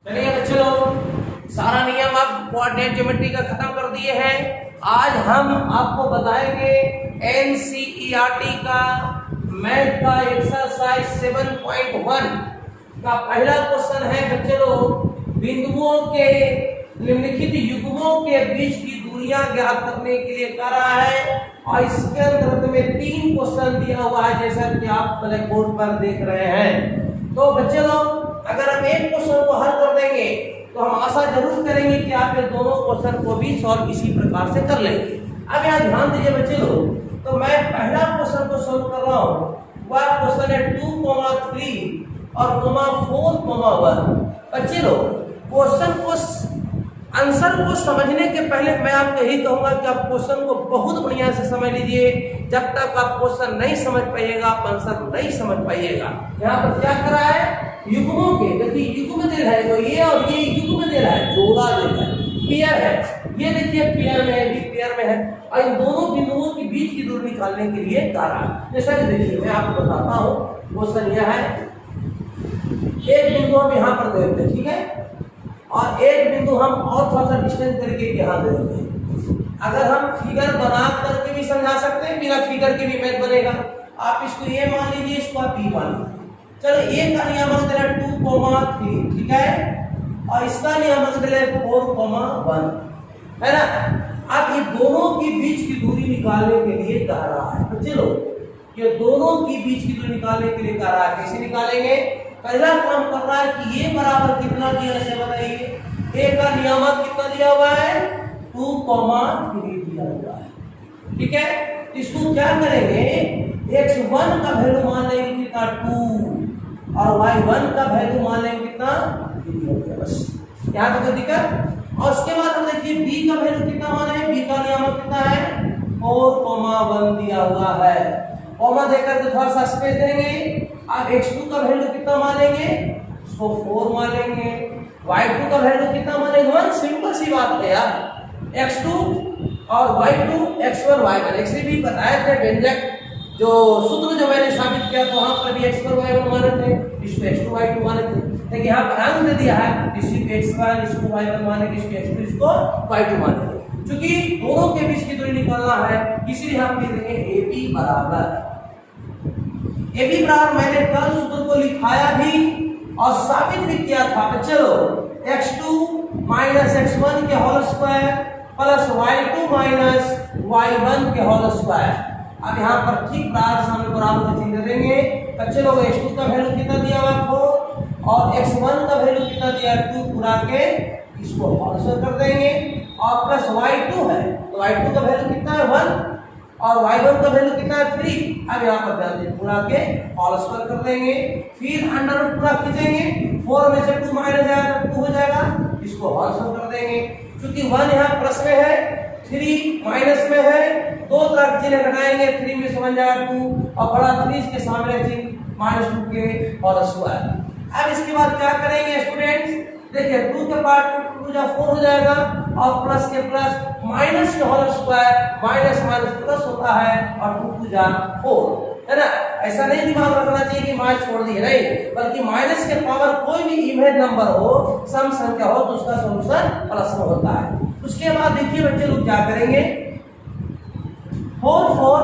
चलिए बच्चों, सारा नियम आप कोऑर्डिनेट ज्योमेट्री का खत्म कर दिए हैं। आज हम आपको बताएंगे एनसीईआरटी का मैथ का एक्सरसाइज 7.1 का पहला क्वेश्चन है बच्चों, बिंदुओं के निम्नलिखित युग्मों के बीच की दूरियां ज्ञात करने के लिए कर रहा है और इसके अंतर्गत में 3 क्वेश्चन दिया हुआ है जैसा कि आप ब्लैक बोर्ड पर देख रहे हैं। तो बच्चों, अगर हम एक क्वेश्चन को हल कर देंगे तो हम आशा जरूर करेंगे कि आप ये दोनों क्वेश्चन को भी सॉल्व इसी प्रकार से कर लेंगे। अब यहाँ ध्यान दीजिए बच्चों, तो मैं पहला क्वेश्चन को सॉल्व कर रहा हूँ। वह क्वेश्चन है 2,3 और 4,1। बच्चों, क्वेश्चन को आंसर को समझने के पहले मैं आपको यही कहूंगा कि आप क्वेश्चन को बहुत बढ़िया से समझ लीजिए। जब तक आप क्वेश्चन नहीं समझ पाइएगा आप आंसर नहीं समझ पाइएगा। यहाँ पर क्या कर रहा है, युग्मों के, देखिए युग्म दे रहा है, तो ये और ये युग्म दे रहा है, जोड़ा दे रहा है, पेयर है। ये देखिए पेयर में है, भी पेयर में है और इन दोनों बिंदुओं के बीच की दूरी निकालने के लिए कह रहा है। जैसा कि देखिए मैं आपको बताता हूँ, क्वेश्चन यह है, एक बिंदु हम यहाँ पर दे देते हैं, ठीक है, और एक बिंदु हम और थोड़ा सा डिस्टेंस करके यहाँ दे देते हैं। अगर हम फिगर बना करके भी समझा सकते हैं, बिना फिगर के भी मैथ बनेगा। आप इसको ये मान लीजिए, इसको आप बी मान लीजिए। चलो एक का नियम दे रहा है 2,3, ठीक है, और इसका नियम दे रहा है 4,1, है ना। अब ये दोनों के बीच की दूरी निकालने के लिए कह रहा है। तो चलो ये दोनों की बीच की दूरी निकालने के लिए कह रहा है, कैसे निकालेंगे। पहला काम कर रहा है कि ये बराबर कितना दिया है बताइए। ए का नियामक कितना दिया हुआ है, 2,3 दिया हुआ है, ठीक है। इसको क्या करेंगे, x1 का वैल्यू मान लेंगे कितना 2 और y1 का वैल्यू मान लेंगे कितना 3 हो गया, बस यहाँ तक कोई दिक्कत। और उसके बाद हम देखिए b का वैल्यू कितना माना है, b का नियामक कितना है 4,1 दिया हुआ है। कॉमा देकर के थोड़ा सा स्पेस देंगे। अब x2 का वैल्यू कितना मानेंगे, उसको 4 मानेंगे। y2 का वैल्यू कितना मानेंगे 1, सिंपल सी बात है यार। x2 और y2, x1 y1, x3 भी बताया था व्यंजक जो सूत्र जो मैंने साबित किया, तो वहां पर भी x1 y1 माने थे, इसको x2 y2 माने थे। लेकिन यहाँ पर अंक दे दिया है, इसी x1 इसको y1 मानेंगे, इसको x2 इसको y2 मानेंगे। क्योंकि दोनों के बीच की दूरी निकालना है, इसलिए हम लिख देंगे AB बराबर। AB बराबर मैंने कल सूत्र को लिखाया भी और साबित भी किया था बच्चों, x2 माइनस x1 के whole square plus y2 minus y1 के होल स्क्वायर। अब यहाँ पर ठीक सामने बराबर का चिन्ह देंगे। बच्चों, x2 का वैल्यू कितना दिया हुआ है 4 और x1 का वैल्यू कितना दिया है 2, पूरा के इसको होल स्क्वायर कर देंगे और प्लस y2 है, तो y2 का वैल्यू कितना है 1 और y1 का वैल्यू कितना है 3। अब यहाँ पर ध्यान दें, पूरा के होल स्क्वायर कर देंगे, फिर अंडर रूट पूरा खींचेंगे, 4 में से 2 माइनस जाएगा तो 2 हो जाएगा, इसको होल स्क्वायर कर देंगे। क्योंकि 1 यहाँ प्लस में है, 3 माइनस में है, 2 तरह चिन्ह घटाएंगे, 3 में से बन जाएगा 2 और बड़ा 3 के सामने चिन्ह -2 के होल स्क्वायर। अब इसके बाद क्या करेंगे स्टूडेंट्स, देखिए 2 के पार्ट 2 जा 4 हो जाएगा और प्लस के प्लस माइनस के whole square, minus minus plus होता है और 2 जा 4, है ना। ऐसा नहीं दिमाग रखना चाहिए कि माइनस छोड़ दिए, नहीं, बल्कि माइनस के पावर कोई भी इवेंट नंबर हो, सम संख्या हो, तो उसका सॉल्यूशन प्लस में होता है। उसके बाद देखिए बच्चे लोग क्या करेंगे, 4 4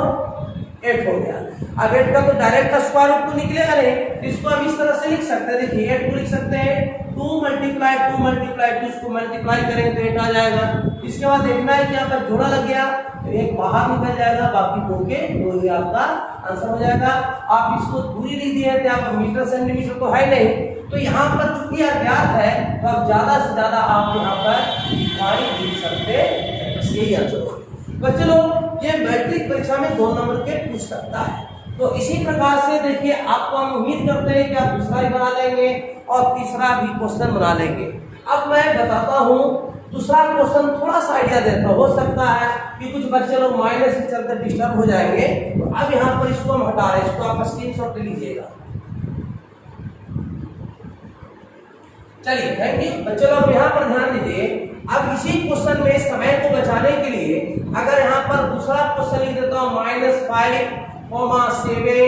8 हो गया। अब 8 का तो डायरेक्ट का स्क्वायर रूट तो निकलेगा नहीं, इसको हम इस तरह से लिख सकते हैं। देखिए 8 को लिख सकते हैं 2 मल्टीप्लाई 2 इसको मल्टीप्लाई करेंगे तो 8 आ जाएगा। इसके बाद देखना है कि यहाँ पर जोड़ा लग गया तो एक बाहर निकल जाएगा, बाकी 2 के 2 ही आपका आंसर हो जाएगा। आप इसको दूरी लिख दिए थे, आप मीटर सेंटीमीटर तो है नहीं, तो यहाँ पर चूंकि अज्ञात है तो आप ज्यादा से ज्यादा आप यहाँ पर इकाई लिख सकते हैं, बस यही आंसर होगा। बच्चे लोग, ये मैट्रिक परीक्षा में 2 नंबर के पूछ सकता है। तो इसी प्रकार से देखिए, आपको हम उम्मीद करते हैं कि आप दूसरा भी बना लेंगे और तीसरा भी क्वेश्चन बना लेंगे। अब मैं बताता हूँ दूसरा क्वेश्चन, थोड़ा सा आइडिया देता हूँ। हो सकता है कि कुछ बच्चे लोग माइनस के चलते डिस्टर्ब हो जाएंगे, तो अब यहाँ पर इसको हम हटा रहे हैं, इसको आप स्क्रीनशॉट ले लीजिएगा। चलिए थैंक यू बच्चे लोग, यहाँ पर ध्यान दीजिए। अब इसी क्वेश्चन में समय को बचाने के लिए अगर यहाँ पर दूसरा क्वेश्चन लिख देता हूँ -5, 7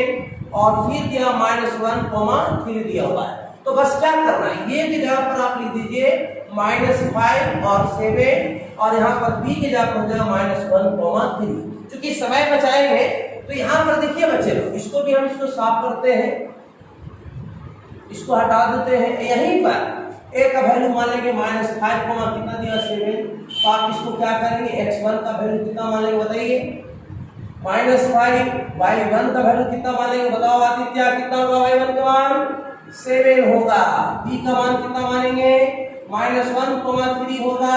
और फिर दिया -1, 3 दिया हुआ है, तो बस क्या करना है, ये की जगह पर आप लिख दीजिए -5 और 7 और यहाँ पर b की जगह पर हो जाएगा -1,3। चूंकि समय बचाएंगे तो यहाँ पर देखिए बच्चे लोग, इसको भी हम इसको साफ करते हैं, इसको हटा देते हैं। यहीं पर a का वैल्यू मान लेंगे -5 कितना दिया 7, तो आप इसको क्या करेंगे, x1 का वैल्यू कितना मान लेंगे बताइए, -5, y1 का वैल्यू कितना मान लेंगे बताओ आदित्य, कितना होगा y1 का मान 7 होगा, b का मान कितना मानेंगे -1,3 होगा,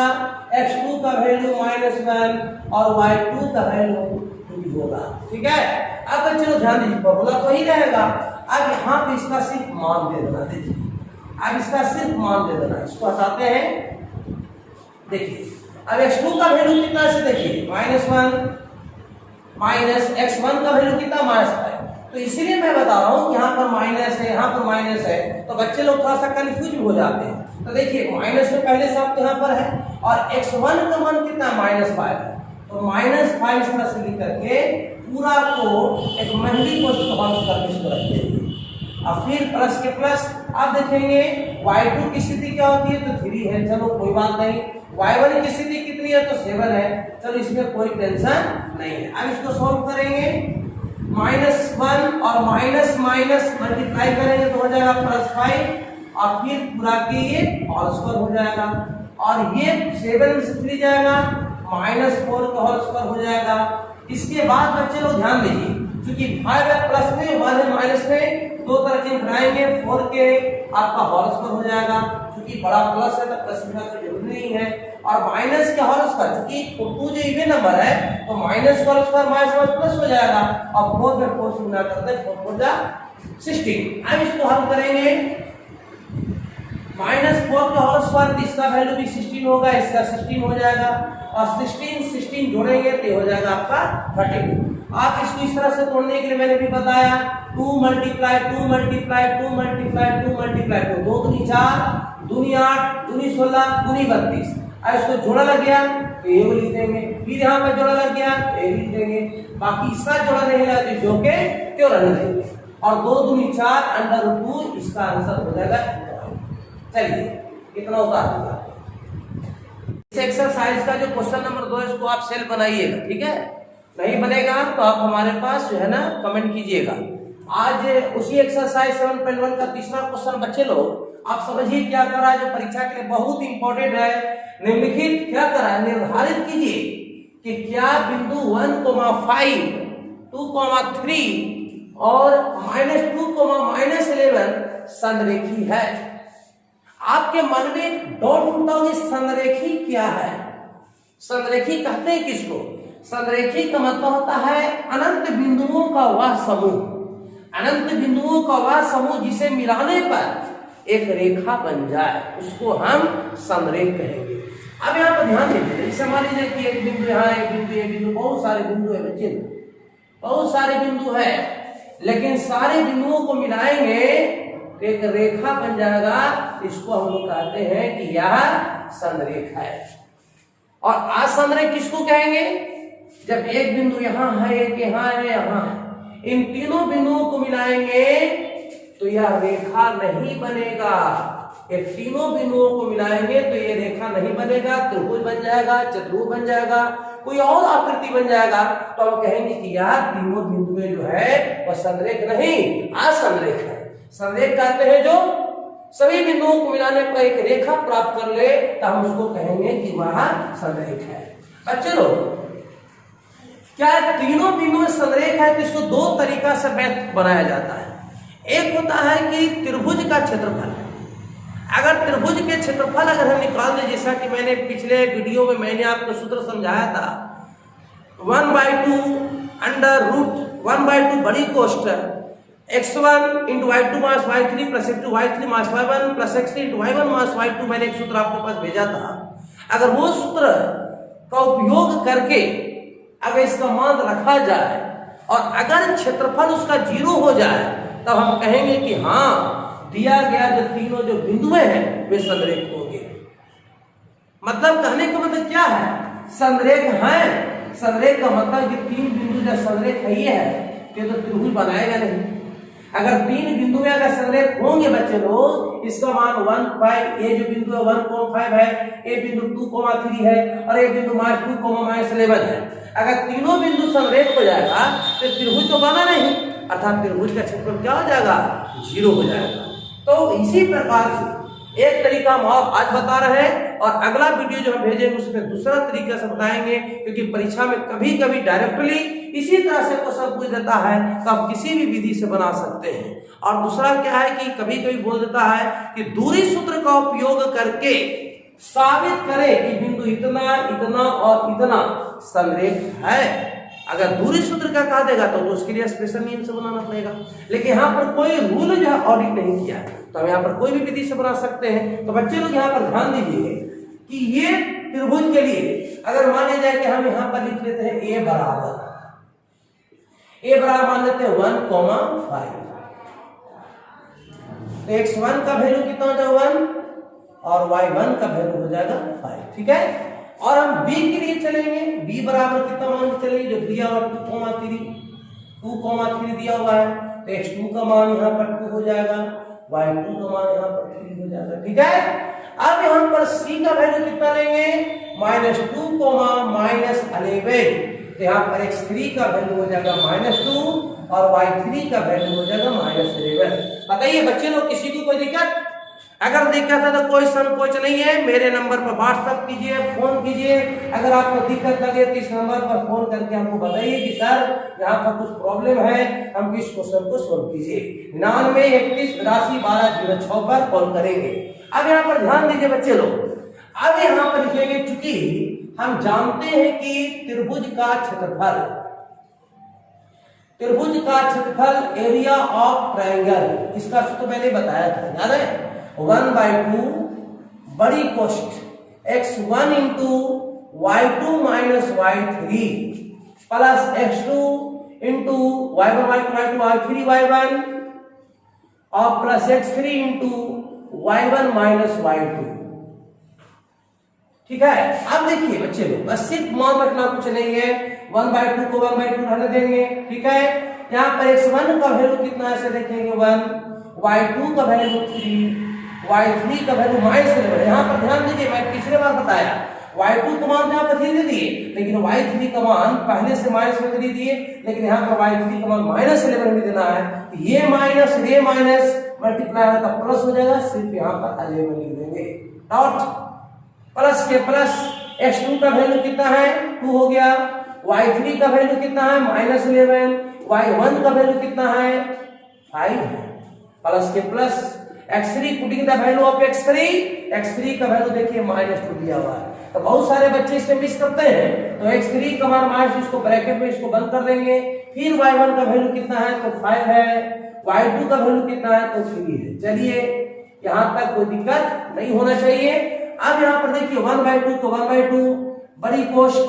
x2 का वैल्यू -1 और y2 का वैल्यू 2 होगा। ठीक है, अब चलो ध्यान दीजिए, फॉर्मूला तो ही रहेगा, अब यहाँ पे इसका सिर्फ मान दे देना, देखिए अब इसका सिर्फ मान दे देना, इसको हटाते हैं। देखिए अब x2 का वैल्यू कितना से देखिए -1 माइनस x1 का वैल्यू कितना -5, तो इसीलिए मैं बता रहा हूं कि यहाँ पर माइनस है, यहाँ पर माइनस है, तो बच्चे लोग थोड़ा सा कंफ्यूज हो जाते हैं। तो देखिए माइनस से पहले शब्द यहाँ पर है और x1 का मान कितना -5 है, तो -5 इस तरह से लिख करके पूरा को एक महंगी को करके इसको रख देंगे। अब फिर प्लस के प्लस आप देखेंगे y2 की स्थिति क्या होती है, तो 3 है, चलो कोई बात नहीं, y1 की स्थिति कितनी है, तो 7 है, चलो इसमें कोई टेंशन नहीं है। अब इसको सॉल्व करेंगे, -1 और माइनस मल्टीप्लाई करेंगे तो हो जाएगा +5 और फिर पूरा के ये होल स्क्वायर हो जाएगा और ये 7 से 3 जाएगा, -4 का होल स्क्वायर हो जाएगा। इसके बाद बच्चे लोग ध्यान दीजिए, क्योंकि 5 है प्लस में, 1 है माइनस में, दो तरह के घटाएंगे, 4 के आपका होल स्क्वायर हो जाएगा, क्योंकि बड़ा प्लस है तो प्लस लिखना तो जरूरी नहीं है, और माइनस के होल स्क्वायर, क्योंकि 2 जो इवन नंबर है तो माइनस का होल स्क्वायर माइनस प्लस हो जाएगा और 4 में 4 से गुणा करते हैं, 4 4 जा 16। अब इसको हल करेंगे, -4 का होल स्क्वायर, इसका वैल्यू भी 16 होगा, इसका 16 हो जाएगा और 16 जोड़ेंगे तो हो जाएगा आपका 32। आप इसको इस तरह से तोड़ने के लिए मैंने भी बताया, 2 मल्टीप्लाई 2 मल्टीप्लाई 2 मल्टीप्लाई 2 मल्टीप्लाई 2, 2 दूनी 4, दूनी 8, दूनी 16, दूनी 32। अब इसको जोड़ा लग गया तो ये लिख देंगे, फिर यहाँ पर जोड़ा लग गया तो ये लिख देंगे, बाकी इसका जोड़ा नहीं लगा तो जो के क्यों रहने देंगे, और 2 दूनी 4 √2, इसका आंसर हो जाएगा। चलिए कितना होगा इस एक्सरसाइज का जो क्वेश्चन नंबर 2 है इसको आप सेल बनाइएगा, ठीक है, नहीं बनेगा तो आप हमारे पास जो है ना कमेंट कीजिएगा। आज उसी एक्सरसाइज 7.1 का तीसरा क्वेश्चन बच्चे लोग आप समझिए क्या कर रहा है, जो परीक्षा के लिए बहुत इंपॉर्टेंट है। निम्नलिखित क्या कर रहा है, निर्धारित कीजिए कि क्या बिंदु 1,5, 2,3 और -2, -11 संरेखी है। आपके मन में डाउट उठता होगा संरेखी क्या है, संरेखी कहते हैं किसको, संरेखी का मतलब होता है अनंत बिंदुओं का वह समूह, अनंत बिंदुओं का वह समूह जिसे मिलाने पर एक रेखा बन जाए, उसको हम संरेख कहेंगे। अब यहाँ पर ध्यान दीजिए, जैसे मान लीजिए कि एक बिंदु यहाँ, एक बिंदु, एक बिंदु, बहुत सारे बिंदु है बच्चे, बहुत सारे बिंदु है, लेकिन सारे बिंदुओं को मिलाएंगे एक रेखा बन जाएगा, इसको हम लोग कहते हैं कि यह संरेख है। और असंरेख किसको कहेंगे, जब एक बिंदु यहाँ है, एक यहाँ है, यहाँ है, इन तीनों बिंदुओं को मिलाएंगे तो यह रेखा नहीं बनेगा। ये तीनों बिंदुओं को मिलाएंगे तो ये रेखा नहीं बनेगा, त्रिभुज बन जाएगा, चतुर्भुज बन जाएगा, कोई और आकृति बन जाएगा, तो हम कहेंगे कि यह तीनों बिंदुएं जो है वह संरेख नहीं असंरेख है। संरेख कहते हैं जो सभी बिंदुओं को मिलाने पर एक रेखा प्राप्त कर ले तो हम उसको कहेंगे कि वह संरेख है। बच्चे लोग क्या तीनों बिंदु संरेख है, तो इसको दो तरीका से व्यक्त बनाया जाता है। एक होता है कि त्रिभुज का क्षेत्रफल, अगर त्रिभुज के क्षेत्रफल अगर हम निकाल दें, जैसा कि मैंने पिछले वीडियो में मैंने आपको सूत्र समझाया था, 1/2 अंडर रूट 1/2 बड़ी कोष्ठक x1 × y2 minus y3 plus x2 y3 minus y1 plus x3 × y1 minus y2, मैंने एक सूत्र आपके पास भेजा था। अगर वो सूत्र का उपयोग करके अगर इसका मान रखा जाए और अगर क्षेत्रफल उसका 0 हो जाए तब हम कहेंगे कि हाँ दिया गया जो तीनों जो बिंदुएं हैं वे संरेख होंगे। मतलब कहने का मतलब क्या है, संरेख है। संरेख का मतलब कि तीन बिंदु जब संरेख है तो त्रिभुज बनाएगा नहीं। अगर 3 बिंदु में अगर संरेख होंगे बच्चे लोग, इसका मान 1 5, ये जो बिंदु है 1,5 है, ये बिंदु 2,3 है और ये बिंदु -2,-11 है। अगर तीनों बिंदु संरेख हो जाएगा तो त्रिभुज तो बना नहीं, अर्थात त्रिभुज का क्षेत्रफल क्या हो जाएगा, 0 हो जाएगा। तो इसी प्रकार से एक तरीका हम आज बता रहे हैं और अगला वीडियो जो हम भेजेंगे उसमें दूसरा तरीका से बताएंगे, क्योंकि परीक्षा में कभी कभी डायरेक्टली इसी तरह से क्वेश्चन पूछ देता है तो आप किसी भी विधि से बना सकते हैं। और दूसरा क्या है कि कभी कभी बोल देता है कि दूरी सूत्र का उपयोग करके साबित करें कि बिंदु इतना इतना और इतना संरेख है। अगर दूरी सूत्र का कहा देगा तो उसके लिए स्पेशल नियम से बनाना पड़ेगा, लेकिन यहाँ पर कोई रूल जो है ऑडिट नहीं किया है, तो हम यहाँ पर कोई भी विधि से बना सकते हैं। तो बच्चे लोग यहाँ पर ध्यान दीजिए कि ये त्रिभुज के लिए अगर मान लिया जाए कि हम यहाँ पर लिख लेते हैं a बराबर मान लेते हैं 1,5, तो x1 का वैल्यू कितना हो जाएगा 1 और y1 का वैल्यू हो जाएगा 5, ठीक है। और हम b के लिए चलेंगे, b बराबर कितना मान के चलेंगे, जो दिया हुआ 2,3 दिया हुआ है, तो x2 का मान यहाँ पर 2 हो जाएगा, y2 का मान यहाँ पर 3 हो जाएगा, ठीक है। अब यहाँ पर c का वैल्यू कितना लेंगे, -2, -11, तो यहाँ पर x3 का वैल्यू हो जाएगा -2 और y3 का वैल्यू हो जाएगा -11। बताइए बच्चे लोग किसी को कोई दिक्कत? अगर दिक्कत है तो कोई संकोच नहीं है, मेरे नंबर पर व्हाट्सएप कीजिए, फोन कीजिए। अगर आपको दिक्कत लगे तो इस नंबर पर फोन करके हमको बताइए कि सर यहाँ पर कुछ प्रॉब्लम है, हम इस क्वेश्चन को सोल्व कीजिए। 99 31 82 12 06 पर कॉल करेंगे। अब यहाँ पर ध्यान दीजिए बच्चे लोग, अब यहाँ पर लिखेंगे, चूंकि हम जानते हैं कि त्रिभुज का क्षेत्रफल एरिया ऑफ ट्रायंगल, इसका सूत्र मैंने बताया था, याद है, 1/2 बड़ी कोष्ठ x1 into y2 minus y3 plus x2 into y1 y2 y3 y1 और plus x3 into y1 minus y2, ठीक है। अब देखिए बच्चे लोग, बस सिर्फ मान रखना, कुछ नहीं है, 1/2 को 1/2 रहने देंगे, ठीक है। यहाँ पर x1 का वैल्यू कितना है, ऐसे देखेंगे 1, y2 का वैल्यू 3, y3 का वैल्यू -11। यहाँ पर ध्यान दीजिए, मैं पिछले बार बताया y2 का मान यहाँ पर 3 दे दिए, लेकिन y3 का मान पहले से -11 दिए, लेकिन यहाँ पर y3 का मान -11 भी देना है। ये माइनस मल्टीप्लाई होगा तो प्लस हो जाएगा, सिर्फ यहाँ पर 11 लिख देंगे, डॉट प्लस के प्लस। x2 का वैल्यू कितना है, 2 हो गया, y3 का वैल्यू कितना है -11, y1 का वैल्यू कितना है 5 है, प्लस के plus. x3 putting the value of x3 का वैल्यू देखिए -2 दिया हुआ है, तो बहुत सारे बच्चे इसमें मिस करते हैं। तो x3 का मान -2, इसको ब्रैकेट में इसको बंद कर देंगे। फिर y1 का वैल्यू कितना है, तो 5 है, y2 का वैल्यू कितना है, तो 3 है। चलिए यहाँ तक कोई दिक्कत नहीं होना चाहिए। अब यहाँ पर देखिए 1/2 को 1/2 बड़ी कोष्ठ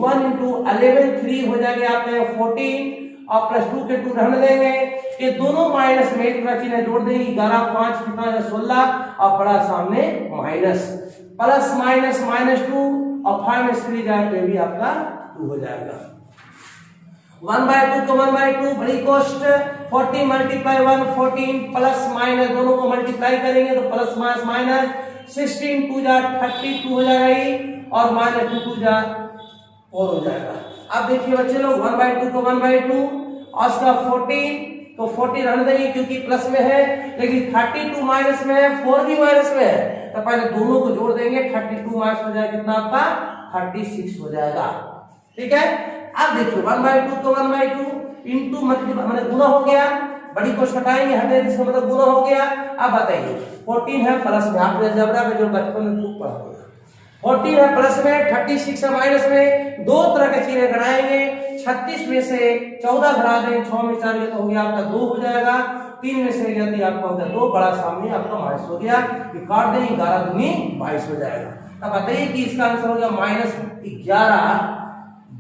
1 इंटू 11 3 हो जाएगा यहाँ पे 14 और प्लस 2 के 2 रहने देंगे। ये दोनों माइनस में एक तरह चिन्ह जोड़ देंगे, 11 5 कितना है 16 और बड़ा सामने माइनस, प्लस माइनस -2 और 5 में 3 जाए तो भी आपका 2 हो जाएगा। 1/2 को 1/2 बड़ी कोष्ठ 40 मल्टीप्लाई 1 14 प्लस माइनस दोनों को मल्टीप्लाई करेंगे तो प्लस माइनस 16 2 जा 32 हो जाएगा और -2 2 जा 4 हो जाएगा। अब देखिए बच्चे लोग 1/2 को 1/2 और उसका 14 तो 40 रहने देंगे क्योंकि प्लस में है, लेकिन 32 माइनस में है, 4 भी माइनस में है, तो पहले दोनों को जोड़ देंगे, 32 माइनस हो जाएगा कितना आपका 36 हो जाएगा, ठीक है। अब देखिए 1/2 को 1/2 इंटू मतलब गुना हो गया, बड़ी को हटाएंगे, हटे इसका मतलब गुना हो गया। अब बताइए 14 है प्लस में, आपने जबरा में जो बचपन में खूब पढ़ा होगा, 14 है प्लस में, 36 है माइनस में, दो तरह के चिन्ह घटाएंगे, 36 में से 14 घटा दें, 6 में 4 तो हो गया आपका 2 हो जाएगा, 3 में से यदि आपका होगा 2 बड़ा सामने आपका माइनस हो गया, काट दें 11 दूनी 22 हो जाएगा। अब बताइए कि इसका आंसर हो गया -11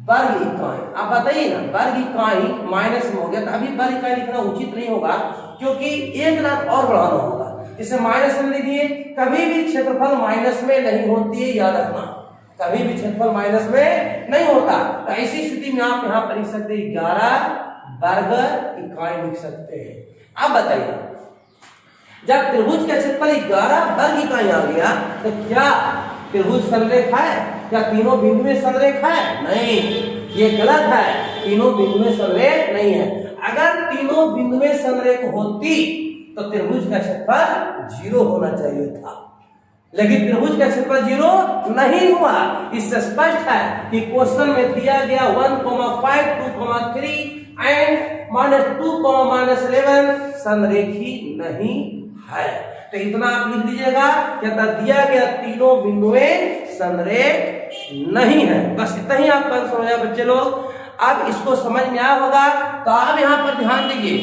वर्ग इकाई। आप बताइए ना, वर्ग इकाई माइनस में हो गया, तो अभी वर्ग इकाई लिखना उचित नहीं होगा क्योंकि एक लाख और बढ़ाना होगा, इसे माइनस में लिखिए। कभी भी क्षेत्रफल माइनस में नहीं होती है, याद रखना, कभी भी क्षेत्रफल माइनस में नहीं होता। तो ऐसी स्थिति में आप यहाँ पर लिख सकते हैं 11 वर्ग इकाई लिख सकते हैं। अब बताइए, जब त्रिभुज का क्षेत्रफल 11 वर्ग इकाई आ गया तो क्या त्रिभुज संरेख है? क्या तीनों बिंदु में संरेख है? नहीं, ये गलत है, तीनों बिंदु में संरेख नहीं है। अगर तीनों बिंदु में संरेख होती तो त्रिभुज का क्षेत्रफल 0 होना चाहिए था, लेकिन त्रिभुज का क्षेत्रफल 0 नहीं हुआ। इससे स्पष्ट है कि क्वेश्चन में दिया गया 1,5, 2,3 एंड -2, -11 संरेखी नहीं है। तो इतना आप लिख दीजिएगा, क्या दिया गया तीनों बिंदुएं संरेख नहीं है। बस इतना ही आपका आंसर हो जाए बच्चे लोग। अब इसको समझ में आया होगा, तो आप यहां पर ध्यान दीजिए,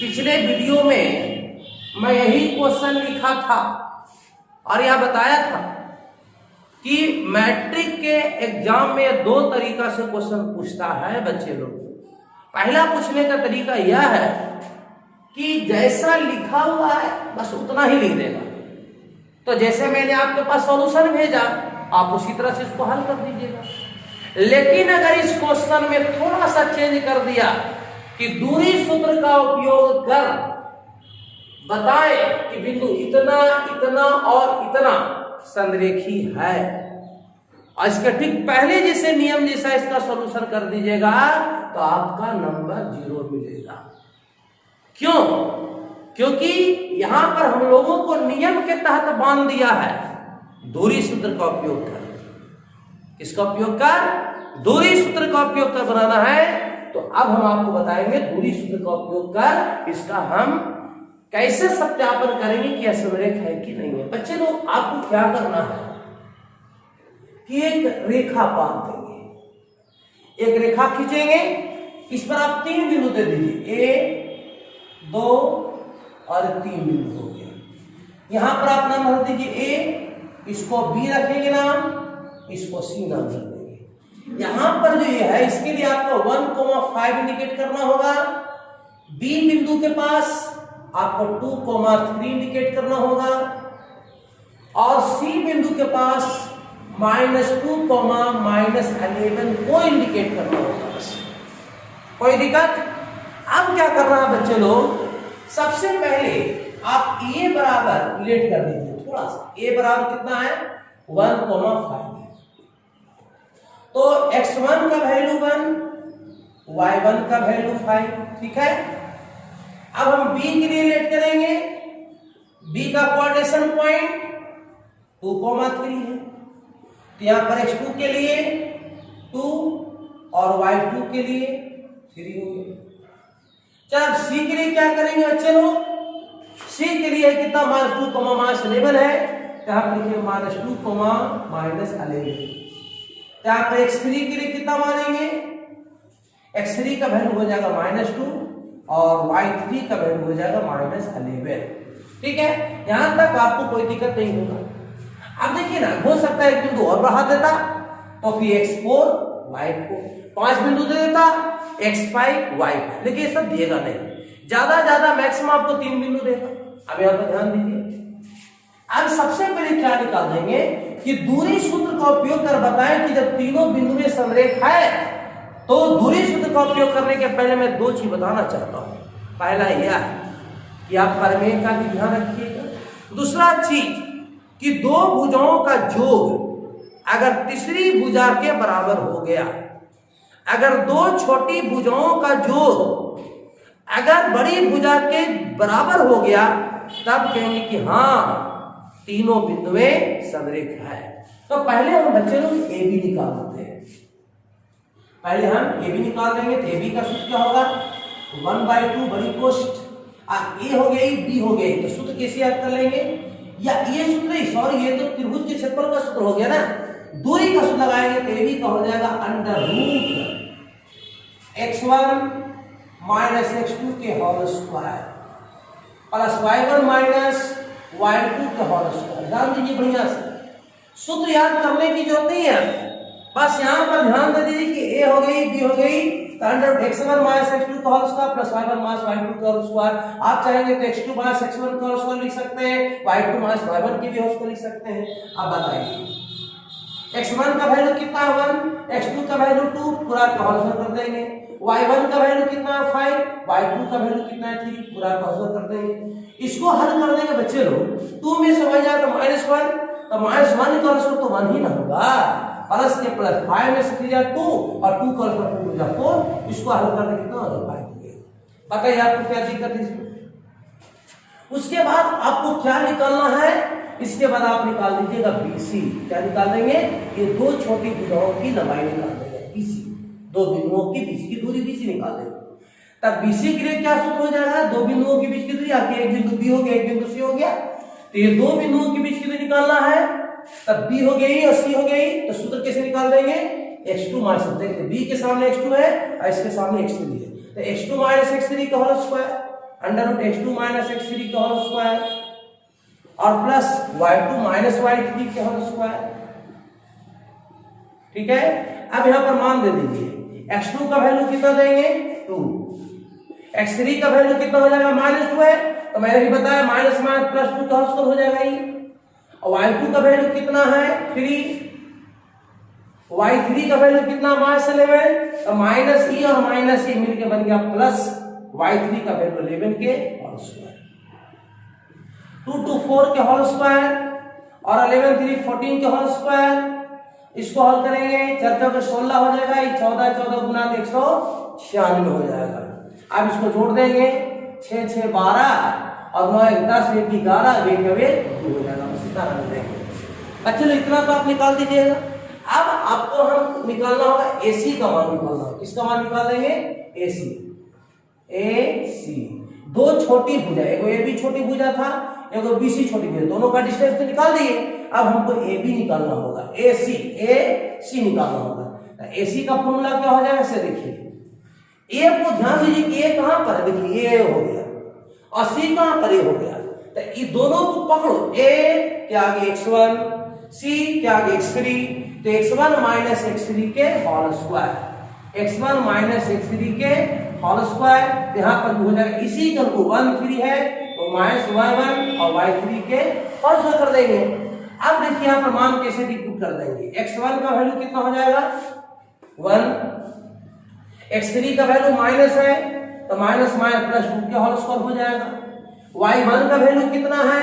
पिछले वीडियो में मैं यही क्वेश्चन लिखा था और यह बताया था कि मैट्रिक के एग्जाम में 2 तरीका से क्वेश्चन पूछता है बच्चे लोग। पहला पूछने का तरीका यह है कि जैसा लिखा हुआ है बस उतना ही लिख देगा। तो जैसे मैंने आपके पास सॉल्यूशन भेजा, आप उसी तरह से इसको हल कर दीजिएगा। लेकिन अगर इस क्वेश्चन में थोड़ा सा चेंज कर दिया कि दूरी सूत्र का उपयोग कर बताए कि बिंदु इतना, इतना और इतना संरेखी है, और इसके ठीक पहले जैसे नियम जैसा इसका सॉल्यूशन कर दीजिएगा तो आपका नंबर 0 मिलेगा। क्यों? क्योंकि यहां पर हम लोगों को नियम के तहत बांध दिया है, दूरी सूत्र का उपयोग कर। इसका उपयोग कर, दूरी सूत्र का उपयोग कर बनाना है। तो अब हम आपको बताएंगे दूरी सूत्र का उपयोग कर इसका हम कैसे सत्यापन करेंगे कि यह संरेख है कि नहीं है। बच्चे लोग आपको क्या करना है कि एक रेखा बांध देंगे, एक रेखा खींचेंगे, इस पर आप 3 बिंदु दे दीजिए, 1, 2 और 3 बिंदु हो गया। यहां पर आप नाम रख दीजिए A, इसको B रखेंगे नाम, इसको C नाम रख देंगे। यहां पर जो ये है इसके लिए आपको 1,5 इंडिकेट करना होगा, B बिंदु के पास आपको 2,3 इंडिकेट करना होगा और C बिंदु के पास -2, -11 को इंडिकेट करना होगा। बस कोई दिक्कत? अब क्या करना है बच्चे लोग, सबसे पहले आप A बराबर लेट कर दीजिए थोड़ा सा। A बराबर कितना है? 1,5 है। तो x1 का वैल्यू 1, y1 का वैल्यू 5, ठीक है। अब हम B के लिए लेट करेंगे, B का कोऑर्डिनेशन पॉइंट 2,3 है, तो यहां पर x2 के लिए 2 और y2 के लिए 3 हो गया। जब C के लिए क्या करेंगे बच्चे लोग, C के लिए कितना -2, -11 है, यहां पर लिखिए -2, -11। यहां पर x3 के लिए कितना मानेंगे, x3 का वैल्यू हो जाएगा -2 और y3 का वैल्यू हो जाएगा -11। ठीक है, यहां तक आपको कोई दिक्कत नहीं होगा। अब देखिए ना, हो सकता है एक बिंदु और बढ़ा देता तो फिर x4 y4 5 बिंदु दे देता, x5 y5, लेकिन ये सब दिएगा नहीं, ज्यादा मैक्सिमम आपको 3 बिंदु देगा। अब यहां पर ध्यान दीजिए। अब सबसे पहले क्या निकाल देंगे कि दूरी सूत्र का उपयोग कर बताएं कि जब तीनों बिंदु में संरेख है तो दूरी सूत्र का उपयोग करने के पहले मैं 2 चीज बताना चाहता हूं। पहला यह है कि आप प्रमेय का भी ध्यान रखिएगा। दूसरा चीज कि 2 भुजाओं का योग अगर तीसरी भुजा के बराबर हो गया, अगर 2 छोटी भुजाओं का योग अगर बड़ी भुजा के बराबर हो गया, तब कहेंगे कि हाँ तीनों बिंदुएं संरेख है। तो पहले हम बच्चे लोग ए बी निकाल देते हैं। पहले हम ए बी निकाल देंगे तो ए बी का सूत्र क्या होगा, 1/2 बड़ी कोष्ठ, ए हो गई बी हो गई, तो सूत्र कैसे याद कर लेंगे, या ये सूत्र नहीं, सॉरी ये तो त्रिभुज के क्षेत्रफल का सूत्र हो गया ना, दूरी का सूत्र लगाएंगे तो ए बी का हो जाएगा √x1 - x2 के whole square plus y1 - y2 के होल स्क्वायर। ध्यान दीजिए बढ़िया से, सूत्र याद करने की जरूरत नहीं है, बस यहां पर ध्यान दे दीजिए कि a हो गई b हो गई तो x1 - x2 का whole square plus y1 - y2 का होल स्क्वायर। आप चाहेंगे तो x2 - x1 का होल स्क्वायर लिख सकते हैं, y2 - y1 की भी होल स्क्वायर लिख सकते हैं। अब बताइए x1 का वैल्यू कितना है 1, x2 का वैल्यू 2, पूरा का होल स्क्वायर कर देंगे, y1 का वैल्यू कितना है 5, y2 का वैल्यू कितना है 3, पूरा क्रॉस कर देंगे। इसको हल कर देंगे बच्चे लोग, 2 में से 1 जाए तो -1, तो -1 का आंसर तो 1 ही ना होगा, प्लस के प्लस 5 में से 3 जाए 2 और 2 का आंसर 2 जाए 4, इसको हल करने कितना होगा 5 हो गया। बताइए आपको क्या दिक्कत है इसमें। उसके बाद आपको क्या निकालना है, इसके बाद आप निकाल दीजिएगा BC। क्या निकाल देंगे, ये दो छोटी भुजाओं की लंबाई निकाल देंगे BC, दो बिंदुओं के बीच की दूरी BC निकाल देंगे। तब BC के लिए क्या सूत्र हो जाएगा, दो बिंदुओं के बीच की दूरी, आपकी एक बिंदु B हो गया, एक बिंदु C हो गया, तो ये दो बिंदुओं के बीच की दूरी निकालना है, तब B हो गई और C हो गई, तो सूत्र कैसे निकाल देंगे, x2 मार सकते हैं, B के सामने x2 है और इसके सामने x3 है, तो x2 - x3 का होल स्क्वायर √x2 - x3 का होल स्क्वायर और प्लस y2 - y3 का होल स्क्वायर। ठीक है, अब यहां पर मान दे दीजिए, x2 का वैल्यू कितना देंगे 2, x3 का वैल्यू कितना हो जाएगा -2 है, तो मैंने भी बताया माइनस माइनस प्लस 2 का होल स्क्वायर हो जाएगा ये, और y2 का वैल्यू कितना है 3, y3 का वैल्यू कितना -11, तो -e और -e मिलके बन गया प्लस y3 का वैल्यू 11 के होल स्क्वायर, 2 2 4 के होल स्क्वायर और 11 3 14 के होल स्क्वायर। इसको हल करेंगे, 4 4 16 हो जाएगा, ये 14 14 गुना 196 हो जाएगा। अब इसको जोड़ देंगे, 6 6 12 और 9 1 10 1 11 2 हो जाएगा, बस इतना रख देंगे। अच्छा, तो इतना तो आप निकाल दीजिएगा। अब आपको हम निकालना होगा AC का मान निकालना होगा, किसका मान निकाल देंगे AC। दो छोटी भुजा, एगो AB छोटी भुजा था, एगो BC छोटी भुजा, दोनों का डिस्टेंस तो निकाल दिए। अब हमको AB निकालना होगा, AC निकालना होगा। AC का फॉर्मूला क्या हो जाएगा, ऐसे देखिए, A को ध्यान दीजिए कि A कहां पर है, देखिए A हो गया और C कहां पर हो गया, तो ये दोनों को पकड़ो, A के आगे x1, C के आगे x3, तो x1 - x3 के होल स्क्वायर, x1 - x3 के होल स्क्वायर, यहाँ पर हो जाएगा इसी का 1 3 है तो -y1 और y3 के होल स्क्वायर कर देंगे। अब देखिए यहाँ पर मान कैसे डिक्यूट कर देंगे, x1 का वैल्यू कितना हो जाएगा 1, x3 का वैल्यू माइनस है तो माइनस प्लस 2 के होल स्क्वायर हो जाएगा, y1 का वैल्यू कितना है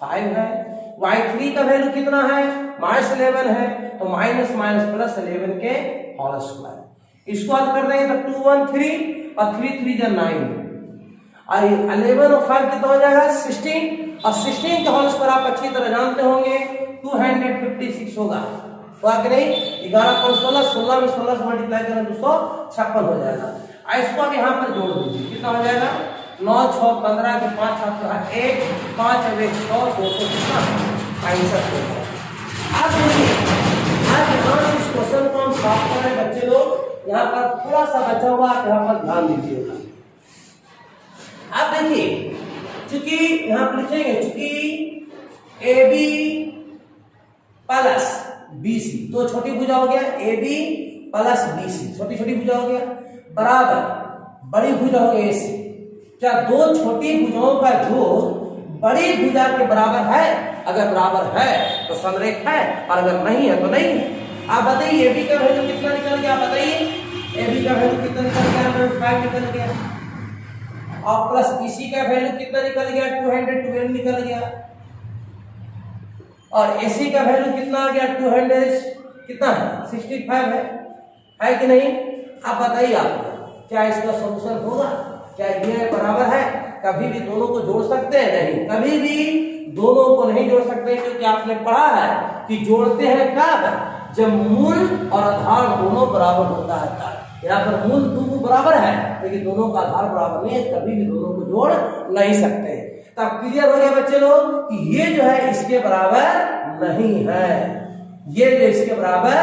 5 है, y3 का वैल्यू कितना है -11 है, तो माइनस प्लस 11 के होल स्क्वायर। इसको हल कर देंगे तो 2 1 3 और 3 3 जा 9 और 11 और 5 कितना हो जाएगा 16 और 16 के होल स्क्वायर आप अच्छी तरह जानते होंगे 256 होगा, तो आगे नहीं 11 पर 16 16 में 16 से मल्टीप्लाई करें 256 हो जाएगा। इसको अब यहाँ पर जोड़ दीजिए, कितना हो जाएगा 9 6 15 के 5 7 1 5 1 6 200 कितना 65 होगा। अब देखिए आज यहाँ इस क्वेश्चन को हम सॉल्व कर रहे हैं बच्चे लोग, यहाँ पर थोड़ा सा बचा हुआ है, यहाँ पर ध्यान दीजिएगा। अब देखिए चूंकि यहाँ पर लिखेंगे चूंकि AB प्लस BC, तो छोटी भुजा हो गया AB प्लस BC, छोटी छोटी भुजा हो गया बराबर बड़ी भुजा हो गया AC। क्या दो छोटी भुजाओं का जोड़ बड़ी भुजा के बराबर है? अगर बराबर है तो समरेख है और अगर नहीं है तो नहीं है। आप बताइए AB का वैल्यू कितना निकल गया, बताइए AB का वैल्यू कितना निकल गया 5 निकल गया और प्लस BC का वैल्यू कितना निकल गया 212 निकल गया और AC का वैल्यू कितना आ गया 200 कितना है 65 है कि नहीं? आप बताइए आप क्या इसका सॉल्यूशन होगा, क्या ये बराबर है? कभी भी दोनों को जोड़ सकते हैं? नहीं, कभी भी दोनों को नहीं जोड़ सकते, क्योंकि आपने पढ़ा है कि जोड़ते हैं कब, जब मूल और आधार दोनों बराबर होता है। यहाँ पर मूल दोनों बराबर है लेकिन दोनों का आधार बराबर नहीं है, कभी भी दोनों को जोड़ नहीं सकते। तब क्लियर हो गया बच्चे लोग कि ये जो है इसके बराबर नहीं है, ये जो इसके बराबर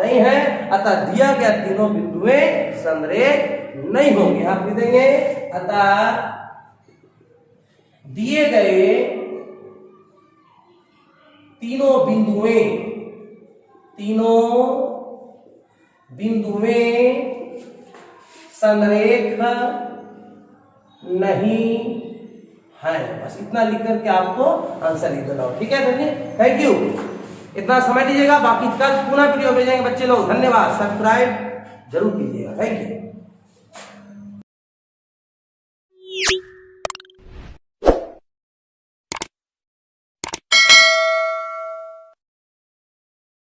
नहीं है, अतः दिया गया तीनों बिंदुएं समरेख नहीं होंगे। आप लिख देंगे अतः दिए गए तीनों बिंदुएं समरेख नहीं है। बस इतना लिख करके आपको आंसर लिख देना हो, ठीक है बच्चे, थैंक यू। इतना समझ लीजिएगा, बाकी कल पुनः वीडियो भेजेंगे बच्चे लोग। धन्यवाद, सब्सक्राइब जरूर कीजिएगा, थैंक यू।